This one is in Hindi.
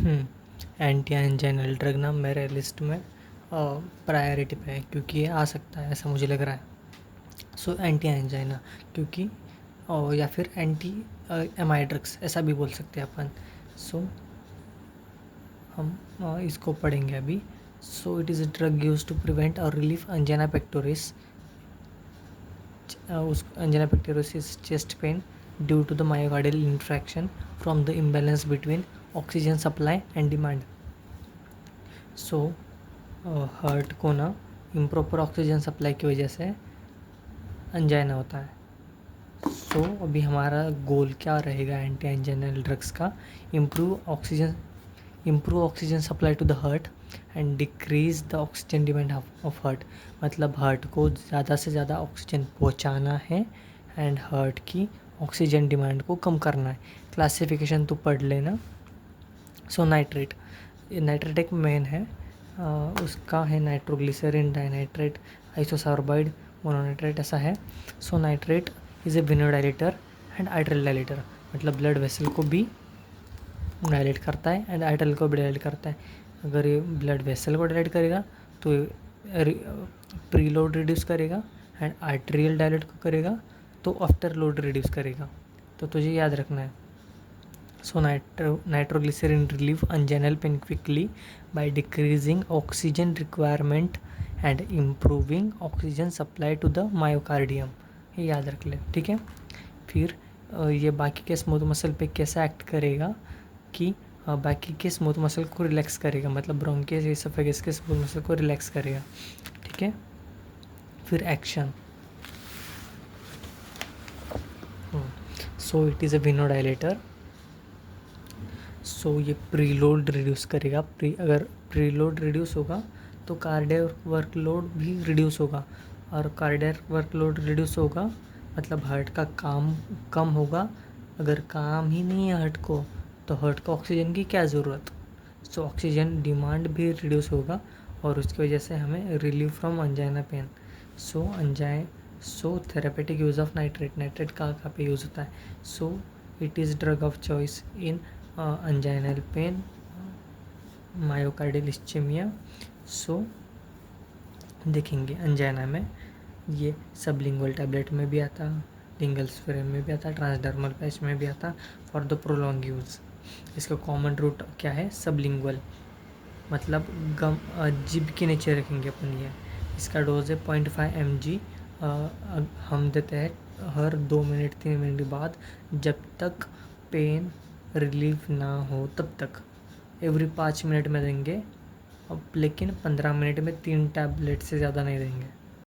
एंटी एंजाइनल ड्रग ना मेरे लिस्ट में प्रायोरिटी पे है, क्योंकि ये आ सकता है, ऐसा मुझे लग रहा है। सो एंटी एंजाइना, क्योंकि या फिर एंटी एमाई ड्रग्स ऐसा भी बोल सकते हैं अपन। सो हम इसको पढ़ेंगे अभी। So it is a drug use to prevent और रिलीफ अंजाना पेक्टोरिस, उस angina pectoris chest pain due to the myocardial infarction from the imbalance between oxygen supply and demand. So heart को ना इम्प्रॉपर ऑक्सीजन सप्लाई की वजह से अंजाइना होता है। सो अभी हमारा गोल क्या रहेगा एंटी एंजाइनल ड्रग्स का? Improve oxygen supply to the heart and decrease the oxygen demand of heart. मतलब हार्ट को ज़्यादा से ज़्यादा ऑक्सीजन पहुंचाना है एंड हार्ट की ऑक्सीजन डिमांड को कम करना है। क्लासिफिकेशन तो पढ़ लेना। सो नाइट्रेट एक मेन है, उसका है नाइट्रोग्लिसरीन, डाइनाइट्रेट, आइसोसॉर्बाइड, मोनोनाइट्रेट, ऐसा है। So nitrate is a venodilator and arterial dilator, मतलब ब्लड वेसल को भी डायलेट करता है एंड आर्टरियल को भी डायलेट करता है। अगर ये ब्लड वेसल को डायलेट करेगा तो प्रीलोड रिड्यूस करेगा, एंड आर्टरियल डायलेट को करेगा तो आफ्टर लोड रिड्यूस करेगा। तो तुझे याद रखना है। So nitroglycerin relieve anginal pain quickly by decreasing oxygen requirement and improving oxygen supply to the myocardium. ये याद रख ले, ठीक है। फिर ये बाकी के स्मूथ मसल पे कैसा एक्ट करेगा कि बाकी के स्मूथ मसल को रिलैक्स करेगा, मतलब ब्रोंकियस एसोफेगस के स्मूथ मसल को रिलैक्स करेगा, ठीक है। फिर action, so it is a venodilator. So ये प्रीलोड रिड्यूस करेगा। अगर प्रीलोड रिड्यूस होगा तो कार्डियक वर्कलोड भी रिड्यूस होगा, और कार्डियक वर्कलोड रिड्यूस होगा मतलब हार्ट का काम कम होगा। अगर काम ही नहीं है हार्ट को तो हार्ट को ऑक्सीजन की क्या ज़रूरत। सो ऑक्सीजन डिमांड भी रिड्यूस होगा और उसकी वजह से हमें relief from angina pain. So therapeutic use of nitrate कहाँ पे यूज़ होता है? So it is drug of choice in anginal pain, myocardial ischaemia. So देखेंगे अंजाइना में ये सबलिंगुअल टैबलेट में भी आता, लिंगल स्प्रे में भी आता, ट्रांसडर्मल पैच में भी आता फॉर द प्रोलॉन्ग यूज़। इसका कॉमन रूट क्या है? सबलिंगुअल, मतलब गम जिब के नीचे रखेंगे अपन ये। इसका डोज है 0.5 mg। हम देते हैं हर 2 मिनट 3 मिनट बाद, जब तक पेन रिलीफ ना हो तब तक। एवरी 5 मिनट में देंगे अब, लेकिन 15 मिनट में 3 टैबलेट से ज़्यादा नहीं देंगे।